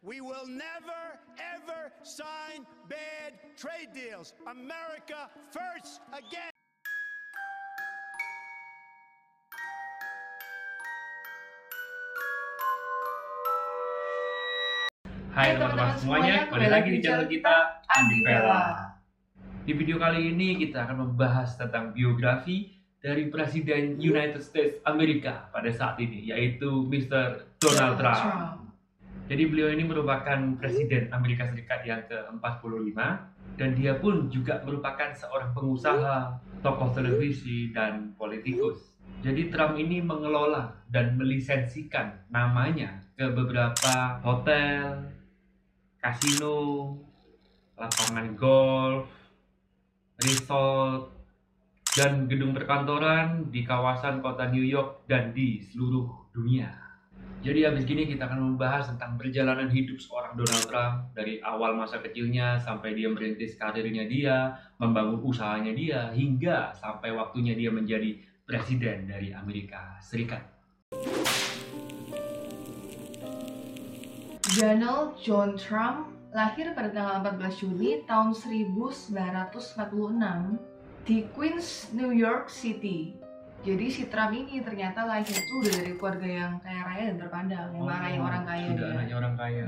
We will never, ever sign bad trade deals. America first again. Hai teman-teman semuanya, kembali lagi di channel kita Andi Vela. Di video kali ini kita akan membahas tentang biografi dari Presiden United States Amerika pada saat ini, yaitu Mr. Donald Trump. Jadi beliau ini merupakan Presiden Amerika Serikat yang ke-45 dan dia pun juga merupakan seorang pengusaha, tokoh televisi, dan politikus. Jadi Trump ini mengelola dan melisensikan namanya ke beberapa hotel, kasino, lapangan golf, resort, dan gedung perkantoran di kawasan kota New York dan di seluruh dunia. Jadi habis gini kita akan membahas tentang perjalanan hidup seorang Donald Trump dari awal masa kecilnya sampai dia merintis karirnya dia, membangun usahanya dia, hingga sampai waktunya dia menjadi presiden dari Amerika Serikat. Donald John Trump lahir pada tanggal 14 Juni tahun 1946 di Queens, New York City. Jadi si Trump ini ternyata lahir itu udah dari keluarga yang kaya raya dan terpandang, yang anaknya orang kaya. Sudah anaknya orang kaya.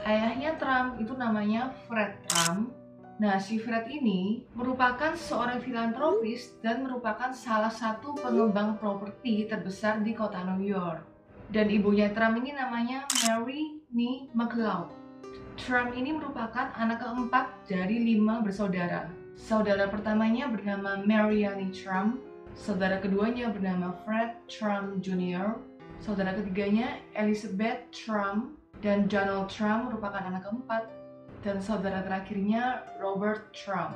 Ayahnya Trump itu namanya Fred Trump. Nah, si Fred ini merupakan seorang filantropis dan merupakan salah satu pengembang properti terbesar di kota New York. Dan ibunya Trump ini namanya Mary Nee McLeod. Trump ini merupakan anak keempat dari 5 bersaudara. Saudara pertamanya bernama Marianne Trump, saudara keduanya bernama Fred Trump Jr., saudara ketiganya Elizabeth Trump, dan Donald Trump merupakan anak keempat, dan saudara terakhirnya Robert Trump.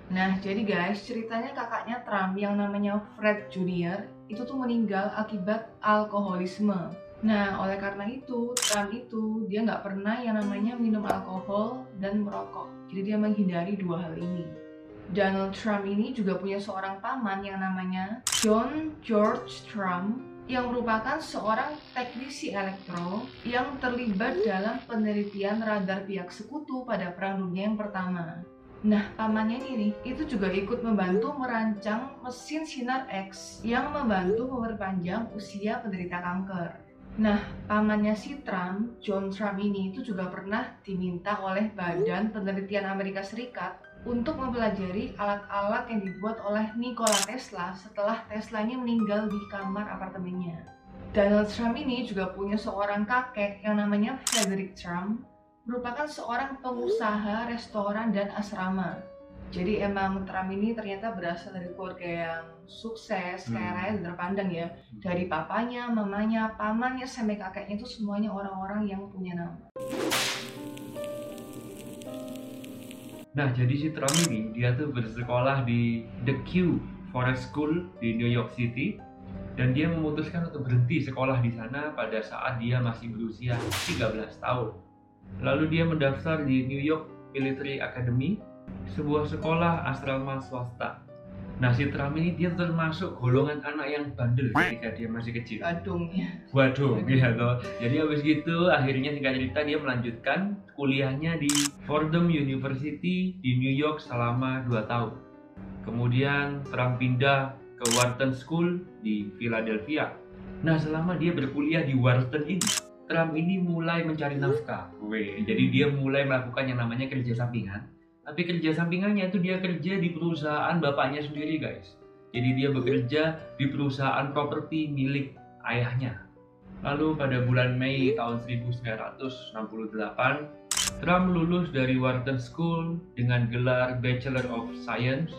Nah, jadi guys, ceritanya kakaknya Trump yang namanya Fred Jr. itu tuh meninggal akibat alkoholisme. Nah, oleh karena itu, Trump itu dia nggak pernah yang namanya minum alkohol dan merokok. Jadi dia menghindari dua hal ini. Donald Trump ini juga punya seorang paman yang namanya John George Trump yang merupakan seorang teknisi elektro yang terlibat dalam penelitian radar pihak sekutu pada Perang Dunia yang pertama. Nah, pamannya ini itu juga ikut membantu merancang mesin sinar X yang membantu memperpanjang usia penderita kanker. Nah, pamannya si Trump, John Trump ini itu juga pernah diminta oleh Badan Penelitian Amerika Serikat untuk mempelajari alat-alat yang dibuat oleh Nikola Tesla setelah Tesla ini meninggal di kamar apartemennya. Donald Trump ini juga punya seorang kakek yang namanya Frederick Trump, merupakan seorang pengusaha restoran dan asrama. Jadi emang Trump ini ternyata berasal dari keluarga yang sukses, kaya raya dan terpandang ya. Dari papanya, mamanya, pamannya, sampai kakeknya itu semuanya orang-orang yang punya nama. Nah, jadi si Trump ini dia tuh bersekolah di The Kew Forest School di New York City dan dia memutuskan untuk berhenti sekolah di sana pada saat dia masih berusia 13 tahun. Lalu dia mendaftar di New York Military Academy, sebuah sekolah asrama swasta. Nah, si Trump ini dia termasuk golongan anak yang bandel ketika dia masih kecil. Waduh, gitu. Jadi habis gitu akhirnya singkat cerita dia melanjutkan kuliahnya di Fordham University di New York selama 2 tahun. Kemudian Trump pindah ke Wharton School di Philadelphia. Nah, selama dia berkuliah di Wharton ini, Trump ini mulai mencari nafkah. Jadi dia mulai melakukan yang namanya kerja sampingan. Tapi kerja sampingannya itu dia kerja di perusahaan bapaknya sendiri, guys. Jadi dia bekerja di perusahaan properti milik ayahnya. Lalu pada bulan Mei tahun 1968, Trump lulus dari Wharton School dengan gelar Bachelor of Science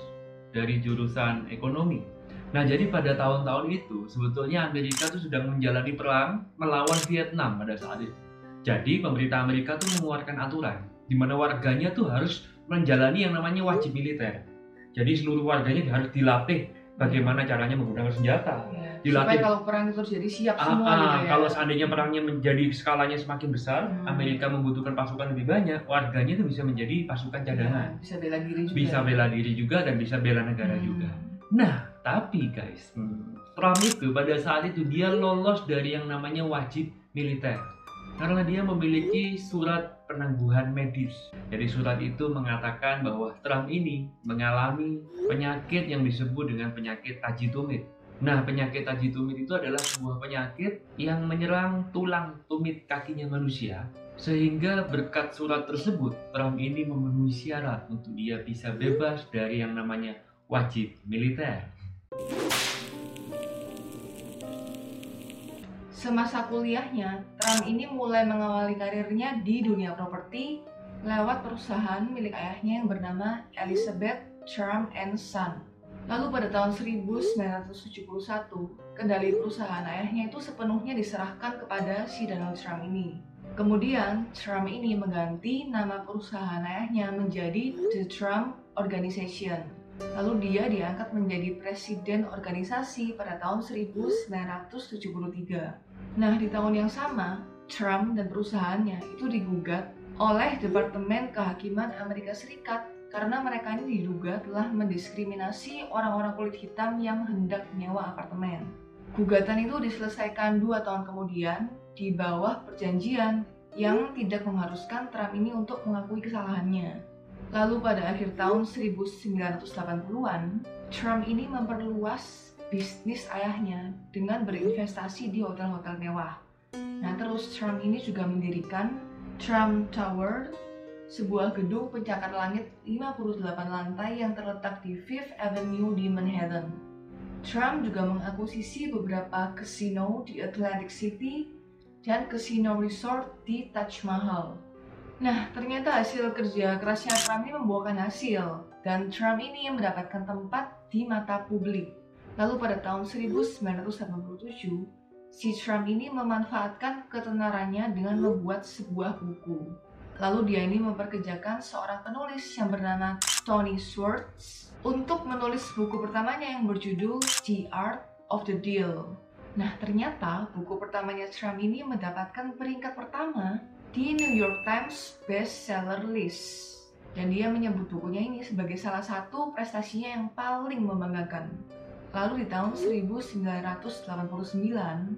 dari jurusan ekonomi. Nah, jadi pada tahun-tahun itu sebetulnya Amerika tuh sedang menjalani perang melawan Vietnam pada saat itu. Jadi pemerintah Amerika tuh mengeluarkan aturan di mana warganya tuh harus menjalani yang namanya wajib militer. Jadi seluruh warganya harus dilatih bagaimana caranya menggunakan senjata. Supaya Dilatih kalau perang itu terjadi siap semua gitu ya. Kalau seandainya perangnya menjadi skalanya semakin besar, Amerika membutuhkan pasukan lebih banyak, warganya itu bisa menjadi pasukan cadangan. Bisa bela diri juga. Bisa bela diri juga dan bisa bela negara juga. Nah, tapi guys, Trump itu pada saat itu dia lolos dari yang namanya wajib militer. karena dia memiliki surat penangguhan medis. Jadi surat itu mengatakan bahwa Trump ini mengalami penyakit yang disebut dengan penyakit taji tumit. Nah, penyakit taji tumit itu adalah sebuah penyakit yang menyerang tulang tumit kakinya manusia. Sehingga berkat surat tersebut, Trump ini memenuhi syarat untuk dia bisa bebas dari yang namanya wajib militer. Semasa kuliahnya, Trump ini mulai mengawali karirnya di dunia properti lewat perusahaan milik ayahnya yang bernama Elizabeth Trump and Son. Lalu pada tahun 1971, kendali perusahaan ayahnya itu sepenuhnya diserahkan kepada si Donald Trump ini. Kemudian, Trump ini mengganti nama perusahaan ayahnya menjadi The Trump Organization. Lalu dia diangkat menjadi presiden organisasi pada tahun 1973. Nah, di tahun yang sama, Trump dan perusahaannya itu digugat oleh Departemen Kehakiman Amerika Serikat karena mereka ini diduga telah mendiskriminasi orang-orang kulit hitam yang hendak menyewa apartemen. Gugatan itu diselesaikan 2 tahun kemudian di bawah perjanjian yang tidak mengharuskan Trump ini untuk mengakui kesalahannya. Lalu pada akhir tahun 1980-an, Trump ini memperluas bisnis ayahnya dengan berinvestasi di hotel-hotel mewah. Nah, terus Trump ini juga mendirikan Trump Tower, sebuah gedung pencakar langit 58 lantai yang terletak di Fifth Avenue di Manhattan. Trump juga mengakuisisi beberapa kasino di Atlantic City dan kasino resort di Taj Mahal. Nah, ternyata hasil kerja kerasnya Trump ini membuahkan hasil, dan Trump ini mendapatkan tempat di mata publik. Lalu pada tahun 1987, si Trump ini memanfaatkan ketenarannya dengan membuat sebuah buku. Lalu dia ini memperkerjakan seorang penulis yang bernama Tony Schwartz untuk menulis buku pertamanya yang berjudul The Art of the Deal. Nah, ternyata buku pertamanya Trump ini mendapatkan peringkat pertama di New York Times Bestseller List. Dan dia menyebut bukunya ini sebagai salah satu prestasinya yang paling membanggakan. Lalu di tahun 1989,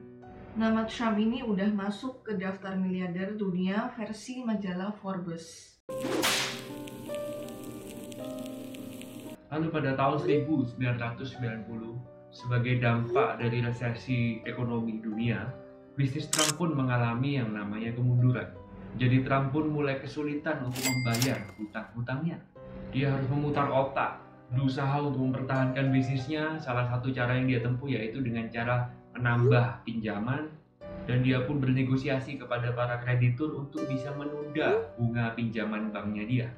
nama Trump ini udah masuk ke daftar miliarder dunia versi majalah Forbes. Lalu pada tahun 1990, sebagai dampak dari resesi ekonomi dunia, bisnis Trump pun mengalami yang namanya kemunduran. Jadi Trump pun mulai kesulitan untuk membayar hutang-hutangnya. Dia harus memutar otak, berusaha untuk mempertahankan bisnisnya. Salah satu cara yang dia tempuh yaitu dengan cara menambah pinjaman, dan dia pun bernegosiasi kepada para kreditur untuk bisa menunda bunga pinjaman banknya dia.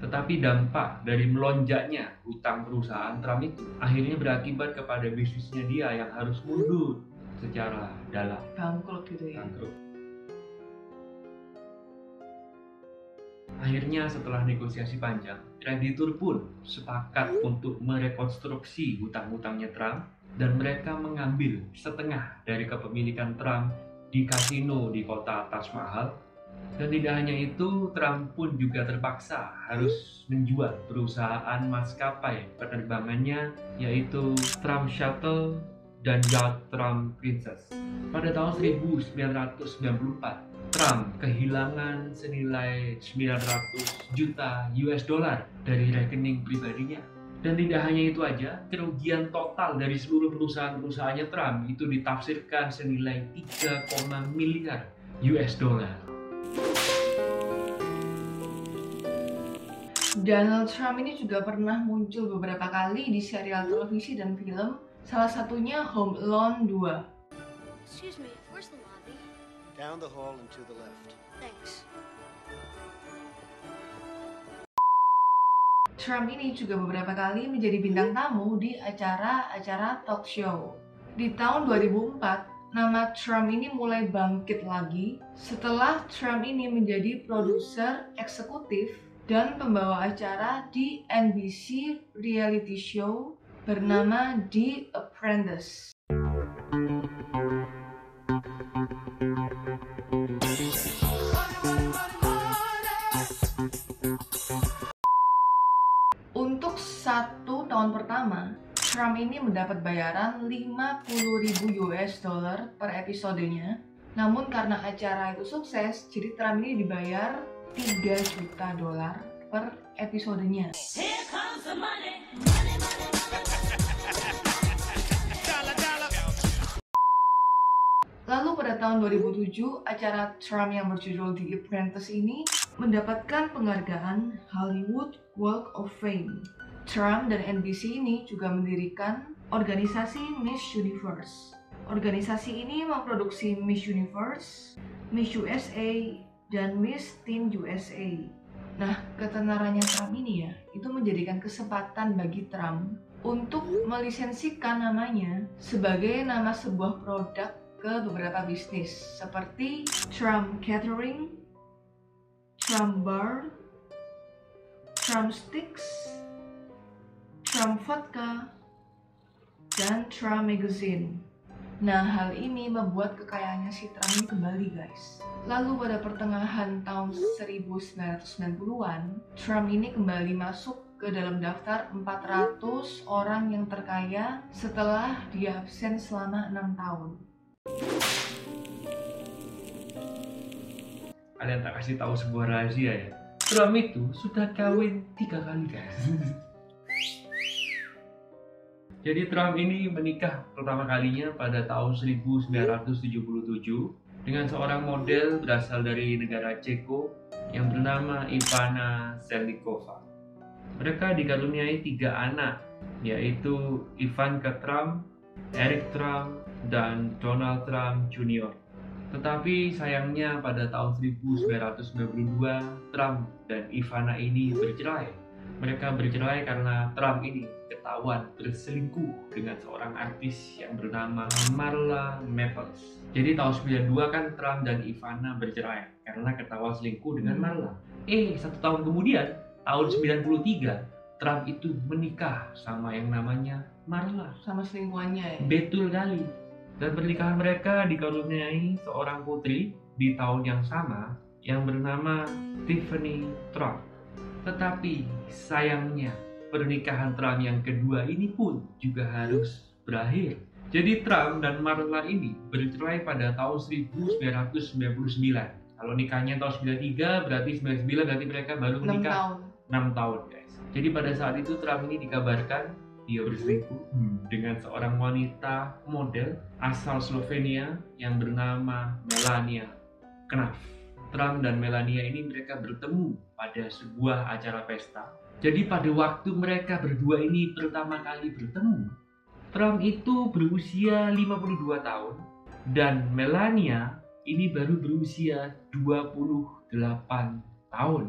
Tetapi dampak dari melonjaknya hutang perusahaan Trump itu akhirnya berakibat kepada bisnisnya dia yang harus mundur secara dalam. Bangkrut gitu ya. Bangkrut. Akhirnya setelah negosiasi panjang, kreditur pun sepakat untuk merekonstruksi hutang-hutangnya Trump, dan mereka mengambil setengah dari kepemilikan Trump di kasino di kota Taj Mahal. Dan tidak hanya itu, Trump pun juga terpaksa harus menjual perusahaan maskapai penerbangannya, yaitu Trump Shuttle dan Yacht Trump Princess. Pada tahun 1994, Trump kehilangan senilai 900 juta US dollar dari rekening pribadinya. Dan tidak hanya itu aja, kerugian total dari seluruh perusahaan-perusahaannya Trump itu ditafsirkan senilai 3, miliar US dollar. Donald Trump ini juga pernah muncul beberapa kali di serial televisi dan film, salah satunya Home Alone 2. Excuse me, where's the lobby? Down the hall and to the left. Thanks. Trump ini juga beberapa kali menjadi bintang tamu di acara-acara talk show. Di tahun 2004, nama Trump ini mulai bangkit lagi setelah Trump ini menjadi produser eksekutif dan pembawa acara di NBC reality show bernama The Apprentice. Untuk 1 tahun pertama, Trump ini mendapat bayaran 50.000 US dollar per episodenya. Namun karena acara itu sukses, jadi Trump ini dibayar $3 juta per episodenya. Lalu pada tahun 2007, acara Trump yang berjudul The Apprentice ini mendapatkan penghargaan Hollywood Walk of Fame. Trump dan NBC ini juga mendirikan organisasi Miss Universe. Organisasi ini memproduksi Miss Universe, Miss USA, dan Miss Teen USA. Nah, ketenarannya Trump ini ya, itu menjadikan kesempatan bagi Trump untuk melisensikan namanya sebagai nama sebuah produk ke beberapa bisnis seperti Trump Catering, Trump Bar, Trump Sticks, Trump Vodka, dan Trump Magazine. Nah, hal ini membuat kekayaannya si Trump ini kembali, guys. Lalu pada pertengahan tahun 1990-an, Trump ini kembali masuk ke dalam daftar 400 orang yang terkaya setelah dia absen selama 6 tahun. Kalian tak kasih tahu sebuah rahasia ya. Trump itu sudah kawin 3 kali, guys. Jadi Trump ini menikah pertama kalinya pada tahun 1977 dengan seorang model berasal dari negara Ceko yang bernama Ivana Zelníková. Mereka dikaruniai 3 anak, yaitu Ivanka Trump, Eric Trump, dan Donald Trump Jr. Tetapi sayangnya pada tahun 1992, Trump dan Ivana ini bercerai. Mereka bercerai karena Trump ini ketahuan berselingkuh dengan seorang artis yang bernama Marla Maples. Jadi tahun 92 kan Trump dan Ivana bercerai karena ketahuan selingkuh dengan Marla. 1 tahun kemudian, tahun 93, Trump itu menikah sama yang namanya Marla. Sama selingkuhannya ya? Betul kali. Dan pernikahan mereka dikaruniai seorang putri di tahun yang sama yang bernama Tiffany Trump. Tetapi sayangnya pernikahan Trump yang kedua ini pun juga harus berakhir. Jadi Trump dan Marla ini bercerai pada tahun 1999. Kalau nikahnya tahun 93 berarti 99 berarti mereka baru menikah 6 tahun, guys. Jadi pada saat itu Trump ini dikabarkan dia berselingkuh dengan seorang wanita model asal Slovenia yang bernama Melania Knaf. Trump dan Melania ini mereka bertemu pada sebuah acara pesta. Jadi pada waktu mereka berdua ini pertama kali bertemu, Trump itu berusia 52 tahun dan Melania ini baru berusia 28 tahun.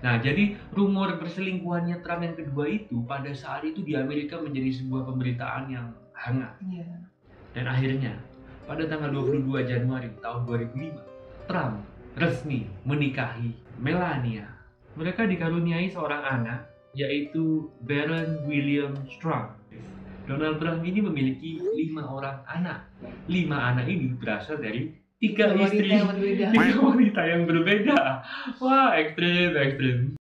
Nah, jadi rumor perselingkuhannya Trump yang kedua itu pada saat itu di Amerika menjadi sebuah pemberitaan yang hangat. Dan akhirnya pada tanggal 22 Januari tahun 2005, Trump resmi menikahi Melania. Mereka dikaruniai seorang anak, yaitu Baron William Trump. Donald Trump ini memiliki 5 orang anak. 5 anak ini berasal dari 3 istri, 3 wanita yang berbeda. Wah, ekstrim.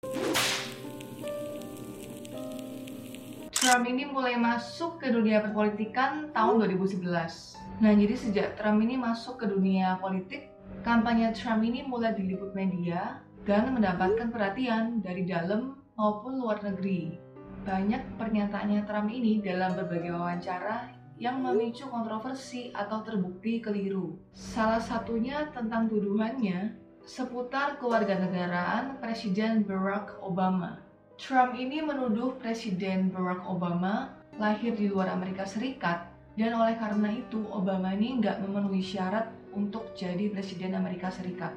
Trump ini mulai masuk ke dunia perpolitikan tahun 2011. Nah, jadi sejak Trump ini masuk ke dunia politik, kampanye Trump ini mulai diliput media dan mendapatkan perhatian dari dalam maupun luar negeri. Banyak pernyataannya Trump ini dalam berbagai wawancara yang memicu kontroversi atau terbukti keliru. Salah satunya tentang tuduhannya seputar kewarganegaraan Presiden Barack Obama. Trump ini menuduh Presiden Barack Obama lahir di luar Amerika Serikat dan oleh karena itu Obama ini nggak memenuhi syarat untuk jadi Presiden Amerika Serikat.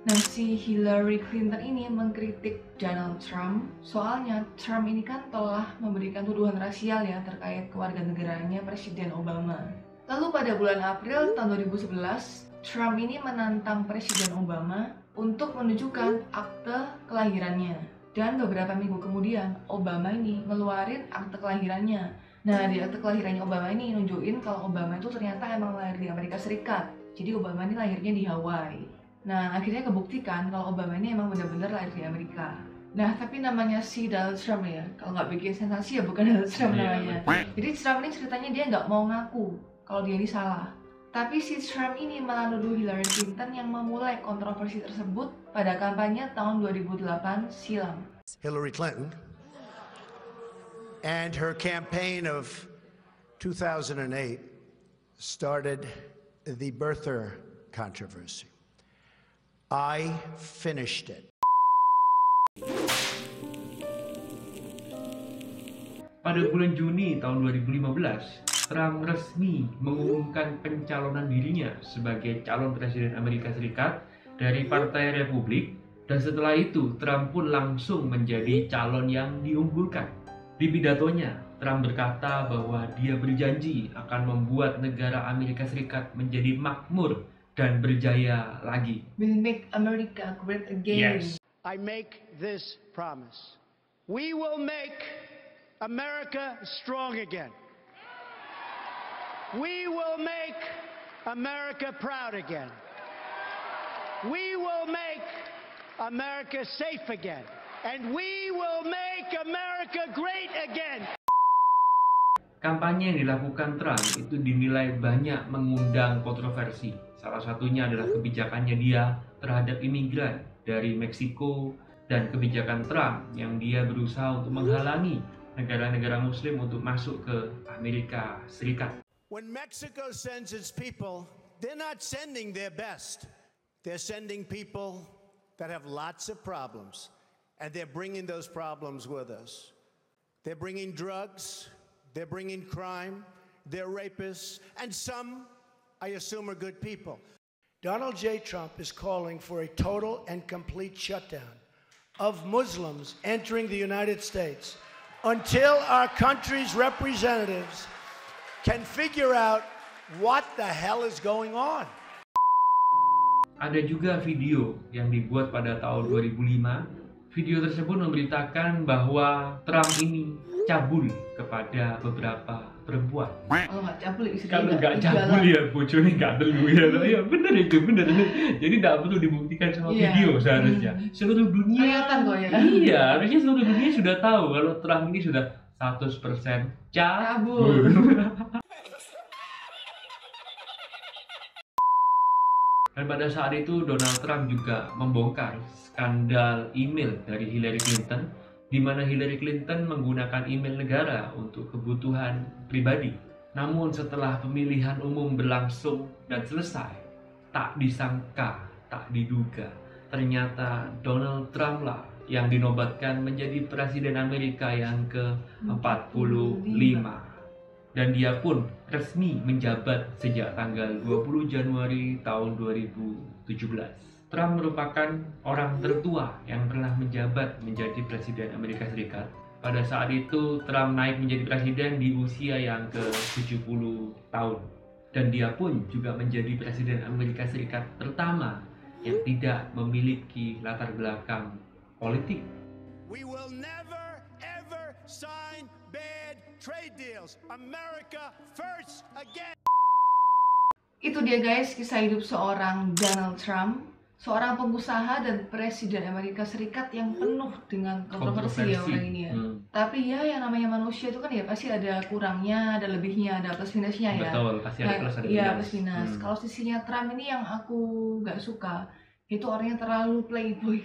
Nah, si Hillary Clinton ini mengkritik Donald Trump, soalnya Trump ini kan telah memberikan tuduhan rasial ya terkait kewarganegaraannya Presiden Obama. Lalu pada bulan April tahun 2011, Trump ini menantang Presiden Obama untuk menunjukkan akte kelahirannya. Dan beberapa minggu kemudian, Obama ini ngeluarin akte kelahirannya. Nah, di akte kelahirannya Obama ini nunjukin kalau Obama itu ternyata emang lahir di Amerika Serikat. Jadi Obama ini lahirnya di Hawaii. Nah, akhirnya kebuktikan kalau Obama ini emang benar-benar lahir di Amerika. Nah, tapi namanya si Donald Trump ya, kalau nggak bikin sensasi ya bukan Donald Trump namanya. Jadi Trump ini ceritanya dia nggak mau ngaku kalau dia ini salah. Tapi si Trump ini malah nuduh Hillary Clinton yang memulai kontroversi tersebut pada kampanye tahun 2008 silam. Hillary Clinton and her campaign of 2008 started the birther controversy. I finished it. Pada bulan Juni tahun 2015, Trump resmi mengumumkan pencalonan dirinya sebagai calon presiden Amerika Serikat dari Partai Republik, dan setelah itu Trump pun langsung menjadi calon yang diunggulkan. Di pidatonya, Trump berkata bahwa dia berjanji akan membuat negara Amerika Serikat menjadi makmur dan berjaya lagi. Will make America great again. Yes. I make this promise. We will make America strong again. We will make America proud again. We will make America safe again. And we will make America great again. Kampanye yang dilakukan Trump itu dinilai banyak mengundang kontroversi. Salah satunya adalah kebijakannya dia terhadap imigran dari Meksiko dan kebijakan Trump yang dia berusaha untuk menghalangi negara-negara Muslim untuk masuk ke Amerika Serikat. When Mexico sends its people, they're not sending their best. They're sending people that have lots of problems. And they're bringing those problems with us. They're bringing drugs. They're bringing crime. They're rapists. And some, I assume, are good people. Donald J. Trump is calling for a total and complete shutdown of Muslims entering the United States until our country's representatives can figure out what the hell is going on. Ada juga video yang dibuat pada tahun 2005. Video tersebut memberitakan bahwa Trump ini cabul kepada beberapa perempuan. Kalau nggak cabul istrinya Kalau nggak cabul ya bojone nggak telu ya. Ya bener itu bener. Jadi nggak perlu dibuktikan sama video seharusnya. Seluruh dunia. Kelihatan kok ya. Iya, harusnya seluruh dunia sudah tahu kalau Trump ini sudah 100% cabul. Dan pada saat itu Donald Trump juga membongkar skandal email dari Hillary Clinton, di mana Hillary Clinton menggunakan email negara untuk kebutuhan pribadi. Namun setelah pemilihan umum berlangsung dan selesai, tak disangka, tak diduga, ternyata Donald Trump lah yang dinobatkan menjadi Presiden Amerika yang ke-45. Dan dia pun resmi menjabat sejak tanggal 20 Januari tahun 2017. Trump merupakan orang tertua yang pernah menjabat menjadi Presiden Amerika Serikat. Pada saat itu Trump naik menjadi presiden di usia yang ke-70 tahun. Dan dia pun juga menjadi Presiden Amerika Serikat pertama yang tidak memiliki latar belakang politik. We will never ever sign bad trade deals. America first again. Itu dia guys, kisah hidup seorang Donald Trump, seorang pengusaha dan Presiden Amerika Serikat yang penuh dengan kontroversi ya orang ini ya. Tapi ya yang namanya manusia itu kan ya pasti ada kurangnya, ada lebihnya, ada plus minusnya ya. Betul, pasti ada plus ada minus. Iya, plus minus. Kalau sisinya Trump ini yang aku nggak suka, itu orangnya terlalu playboy,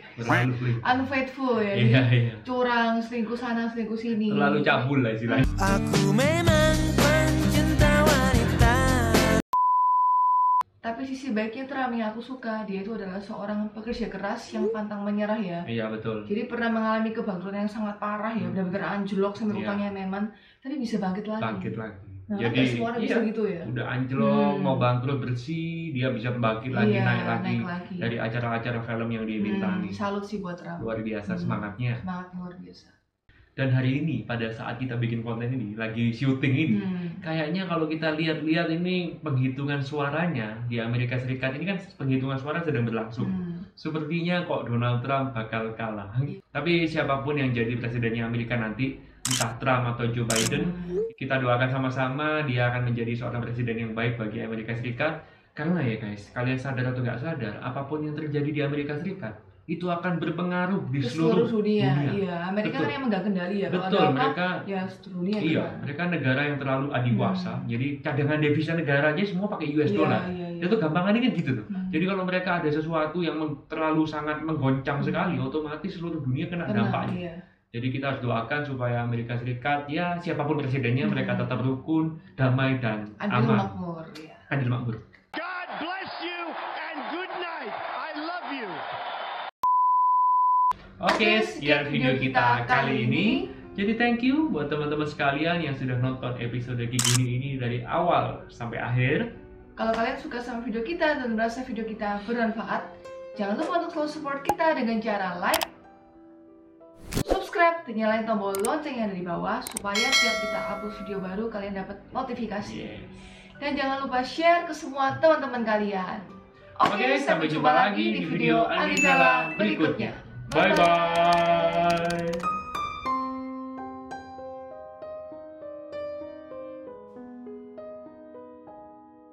unfaithful ya, iya. curang, selingkuh sana, selingkuh sini. Terlalu cabul lah istilahnya. Aku memang pencinta wanita. Tapi sisi baiknya Trump yang aku suka, dia itu adalah seorang pekerja keras yang pantang menyerah ya. Iya betul. Jadi pernah mengalami kebangkrutan yang sangat parah ya, benar-benar anjlok sampai utangnya meman, tapi bisa bangkit lagi. Bangkit lagi. Nah, jadi semua orang bisa gitu ya. Udah anjlok, mau bangkrut bersih, dia bisa bangkit lagi, Iya, naik lagi dari lagi. acara-acara film yang dia bintangi. Salut sih buat Trump. Luar biasa semangatnya. Semangat luar biasa. Dan hari ini pada saat kita bikin konten ini lagi syuting ini, kayaknya kalau kita lihat-lihat ini penghitungan suaranya di Amerika Serikat ini kan penghitungan suara sedang berlangsung. Sepertinya kok Donald Trump bakal kalah. Tapi siapapun yang jadi presidennya Amerika nanti, entah Trump atau Joe Biden, kita doakan sama-sama dia akan menjadi seorang presiden yang baik bagi Amerika Serikat. Karena ya guys, kalian sadar atau nggak sadar, apapun yang terjadi di Amerika Serikat, itu akan berpengaruh di Ke seluruh dunia. dunia. Iya, Amerika Betul. kan yang megang kendali ya. Kalau Betul, ada apa, mereka ya seluruh dunia. iya, gimana? mereka negara yang terlalu adiwasa. Jadi cadangan devisa negara aja semua pakai US Iya, dollar. iya, iya. Itu gampangannya kan gitu tuh. Hmm. Jadi kalau mereka ada sesuatu yang terlalu sangat menggoncang sekali, otomatis seluruh dunia kena Tenang, dampaknya. iya. Jadi kita harus doakan supaya Amerika Serikat, ya siapapun presidennya, mereka tetap rukun, damai dan Adil aman. makmur. Ya. Adil makmur. God bless you and good night. I love you. Oke, sekian video kita kali ini. ini. Jadi thank you buat teman-teman sekalian yang sudah nonton episode Kiguni ini dari awal sampai akhir. Kalau kalian suka sama video kita dan merasa video kita bermanfaat, jangan lupa untuk selalu support kita dengan cara like, subscribe, dan nyalain tombol lonceng yang ada di bawah supaya tiap kita upload video baru kalian dapat notifikasi. Yes. Dan jangan lupa share ke semua teman-teman kalian. Oke, sampai jumpa lagi di video Alivela berikutnya. Bye bye.